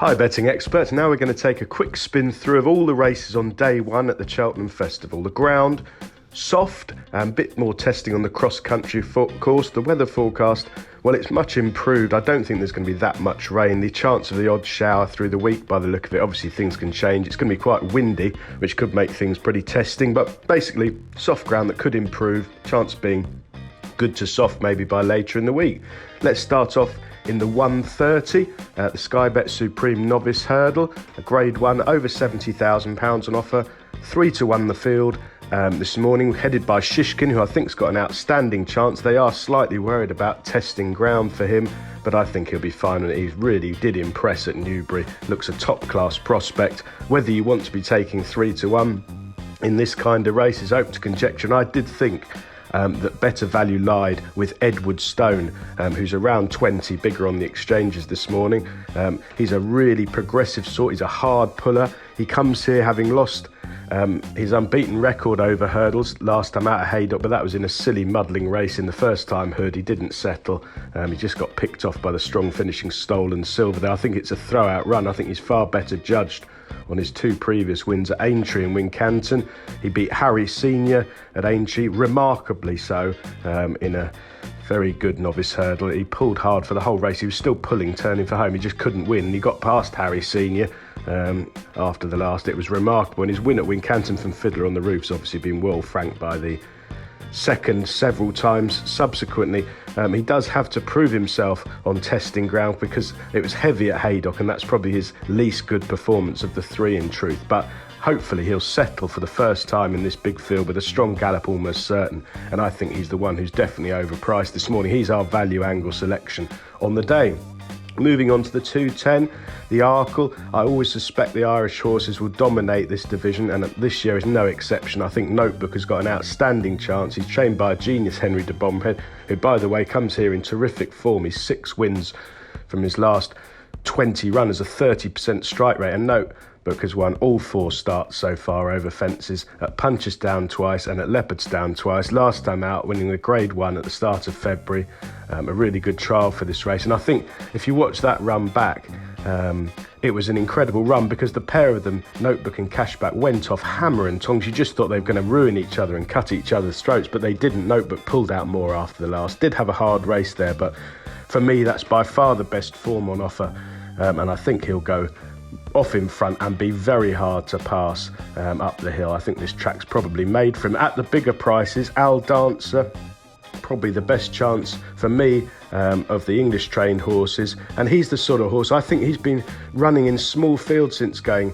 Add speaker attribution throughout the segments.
Speaker 1: Hi betting experts, now we're going to take a quick spin through of all the races on day one at the Cheltenham Festival. The ground, soft and a bit more testing on the cross-country course. The weather forecast, well, it's much improved. I don't think there's going to be that much rain. The chance of the odd shower through the week by the look of it, obviously things can change. It's going to be quite windy, which could make things pretty testing, but basically soft ground that could improve, chance being good to soft maybe by later in the week. Let's start off in the 130, the Sky Bet Supreme Novice Hurdle, a Grade 1, over £70,000 on offer, 3-1 the field this morning, headed by Shishkin, who I think's got an outstanding chance. They are slightly worried about testing ground for him, but I think he'll be fine, and he really did impress at Newbury. Looks a top-class prospect. Whether you want to be taking 3-1 in this kind of race is open to conjecture, and I did think that better value lied with Edward Stone, who's around 20, bigger on the exchanges this morning. He's a really progressive sort. He's a hard puller. He comes here having lost his unbeaten record over hurdles last time out at Haydock, but that was in a silly muddling race in the first time hood. He didn't settle. He just got picked off by the strong finishing Stolen Silver there. I think it's a throw-out run. I think he's far better judged on his two previous wins at Aintree and Wincanton. He beat Harry Senior at Aintree, remarkably so, in a very good novice hurdle. He pulled hard for the whole race. He was still pulling, turning for home. He just couldn't win. He got past Harry Senior after the last. It was remarkable. And his win at Wincanton from Fiddler on the Roof's obviously been well franked by the second several times subsequently. He does have to prove himself on testing ground because it was heavy at Haydock, and that's probably his least good performance of the three in truth. But hopefully he'll settle for the first time in this big field with a strong gallop almost certain, and I think he's the one who's definitely overpriced this morning. He's our value angle selection on the day. Moving on to the 210, the Arkle. I always suspect the Irish horses will dominate this division, and this year is no exception. I think Notebook has got an outstanding chance. He's trained by a genius, Henry de Bomhead, who, by the way, comes here in terrific form. He's 6 wins from his last 20 runners, a 30% strike rate, and Notebook has won all 4 starts so far over fences, at Punchestown twice and at Leopardstown twice. Last time out, winning the Grade 1 at the start of February. A really good trial for this race, and I think if you watch that run back, it was an incredible run because the pair of them, Notebook and Cashback, went off hammer and tongs. You just thought they were going to ruin each other and cut each other's throats, but they didn't. Notebook pulled out more after the last. Did have a hard race there, but for me, that's by far the best form on offer, and I think he'll go off in front and be very hard to pass up the hill. I think this track's probably made for him. At the bigger prices, Al Dancer, probably the best chance for me of the English trained horses, and he's the sort of horse, I think he's been running in small fields since going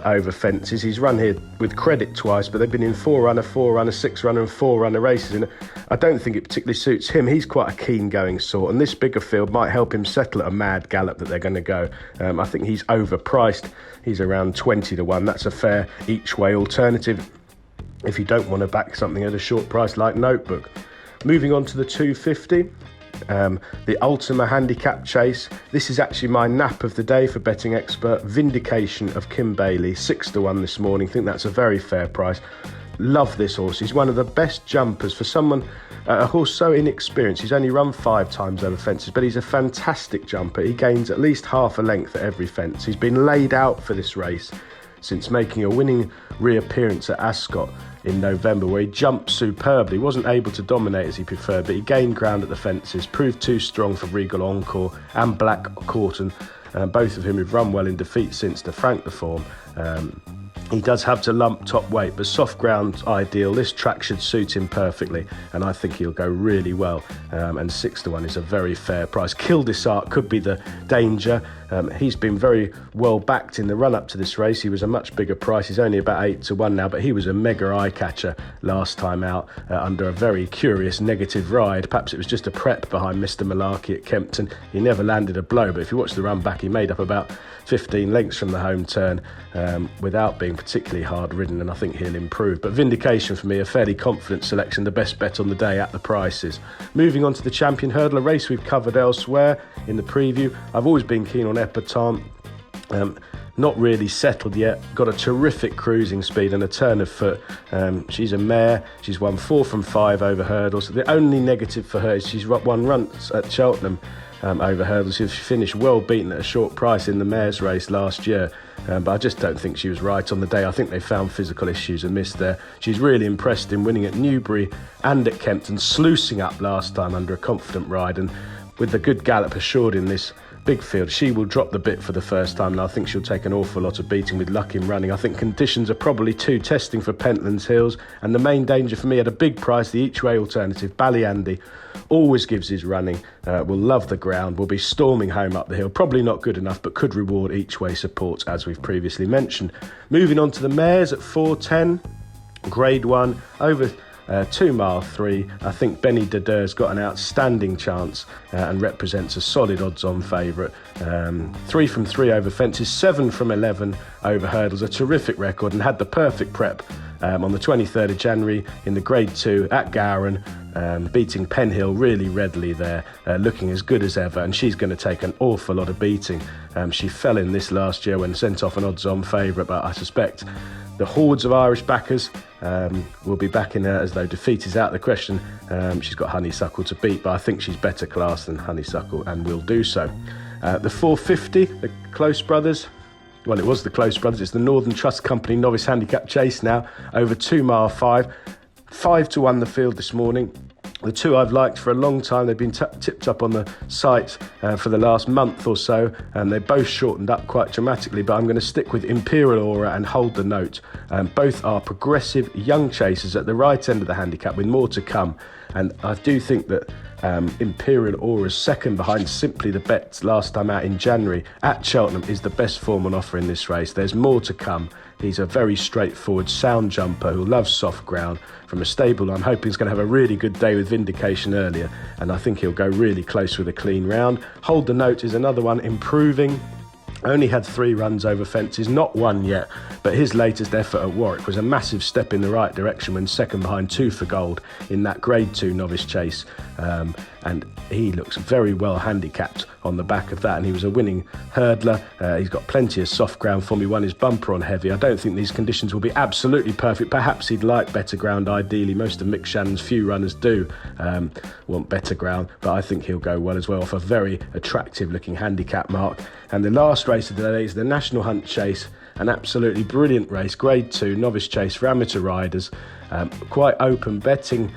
Speaker 1: over fences. He's run here with credit twice, but they've been in 4-runner, 6-runner and 4-runner races, and I don't think it particularly suits him. He's quite a keen going sort, and this bigger field might help him settle at a mad gallop that they're going to go. I think he's overpriced. He's around 20-1. That's a fair each way alternative if you don't want to back something at a short price like Notebook. Moving on to the 250, the Ultima Handicap Chase. This is actually my nap of the day for Betting Expert. Vindication of Kim Bailey, 6-1 this morning. I think that's a very fair price. Love this horse. He's one of the best jumpers for someone, a horse so inexperienced. He's only run 5 times over fences, but he's a fantastic jumper. He gains at least half a length at every fence. He's been laid out for this race since making a winning reappearance at Ascot in November, where he jumped superbly. Wasn't able to dominate as he preferred, but he gained ground at the fences, proved too strong for Regal Encore and Black Corton, both of whom have run well in defeat since to frank the form. He does have to lump top weight, but soft ground's ideal. This track should suit him perfectly, and I think he'll go really well. And 6-1 is a very fair price. Kildisart could be the danger. He's been very well backed in the run-up to this race. He was a much bigger price. He's only about 8-1 now, but he was a mega eye-catcher last time out under a very curious negative ride. Perhaps it was just a prep behind Mr. Malarkey at Kempton. He never landed a blow, but if you watch the run back, he made up about 15 lengths from the home turn without being particularly hard ridden, and I think he'll improve. But Vindication for me, a fairly confident selection, the best bet on the day at the prices. Moving on to the Champion Hurdle, a race we've covered elsewhere in the preview. I've always been keen on Epatante. Not really settled yet, got a terrific cruising speed and a turn of foot. She's a mare. She's won 4 from 5 over hurdles. The only negative for her is she's won runs at Cheltenham over hurdles. She finished well beaten at a short price in the mares race last year, but I just don't think she was right on the day. I think they found physical issues amiss there. She's really impressed in winning at Newbury and at Kempton, sluicing up last time under a confident ride, and with the good gallop assured in this big field, she will drop the bit for the first time, and I think she'll take an awful lot of beating with luck in running. I think conditions are probably too testing for Pentlands Hills, and the main danger for me at a big price, the each-way alternative, Ballyandy, always gives his running, will love the ground, will be storming home up the hill, probably not good enough, but could reward each-way supports, as we've previously mentioned. Moving on to the mares at 4:10, Grade 1, over 2 mile 3. I think Benny Dadeur's got an outstanding chance and represents a solid odds-on favourite. 3 from 3 over fences, 7 from 11 over hurdles, a terrific record, and had the perfect prep on the 23rd of January in the Grade 2 at Gowran, beating Penhill really readily there, looking as good as ever, and she's going to take an awful lot of beating. She fell in this last year when sent off an odds-on favourite, but I suspect the hordes of Irish backers will be backing her as though defeat is out of the question. She's got Honeysuckle to beat, but I think she's better class than Honeysuckle and will do so. The 450, the Close Brothers. Well, it was the Close Brothers. It's the Northern Trust Company Novice Handicap Chase now, over 2 mile 5. 5-1 the field this morning. The two I've liked for a long time. They've been tipped up on the site for the last month or so, and they both shortened up quite dramatically, but I'm going to stick with Imperial Aura and Hold the Note. Both are progressive young chasers at the right end of the handicap with more to come, and I do think that Imperial Aura's second behind Simply the Bets last time out in January at Cheltenham is the best form on offer in this race. There's more to come. He's a very straightforward, sound jumper who loves soft ground from a stable I'm hoping is going to have a really good day with Vindication earlier, and I think he'll go really close with a clean round. Hold the Note is another one, improving. Only had 3 runs over fences, not one yet, but his latest effort at Warwick was a massive step in the right direction when second behind 2 for Gold in that Grade 2 novice chase, and he looks very well handicapped on the back of that, and he was a winning hurdler. He's got plenty of soft ground for me. Won his bumper on heavy. I don't think these conditions will be absolutely perfect. Perhaps he'd like better ground ideally. Most of Mick Shannon's few runners do want better ground, but I think he'll go well as well off a very attractive looking handicap mark. And the last race of the day is the National Hunt Chase, an absolutely brilliant race, Grade 2 novice chase for amateur riders, quite open betting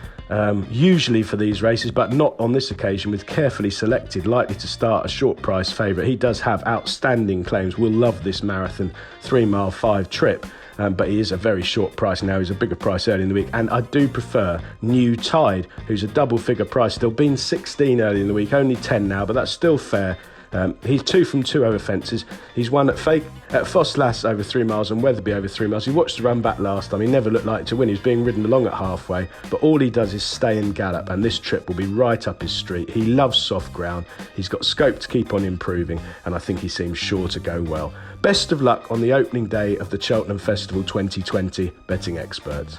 Speaker 1: usually for these races, but not on this occasion, with carefully selected, likely to start a short price favourite. He does have outstanding claims, will love this marathon 3 mile 5 trip, but he is a very short price now. He's a bigger price early in the week, and I do prefer New Tide, who's a double figure price, still been 16 early in the week, only 10 now, but that's still fair. He's 2 from 2 over fences. He's won at Fosslas over 3 miles and Wetherby over 3 miles. He watched the run back last time. He never looked like to win. He was being ridden along at halfway, but all he does is stay and gallop, and this trip will be right up his street. He loves soft ground. He's got scope to keep on improving, and I think he seems sure to go well. Best of luck on the opening day of the Cheltenham Festival 2020, Betting Experts.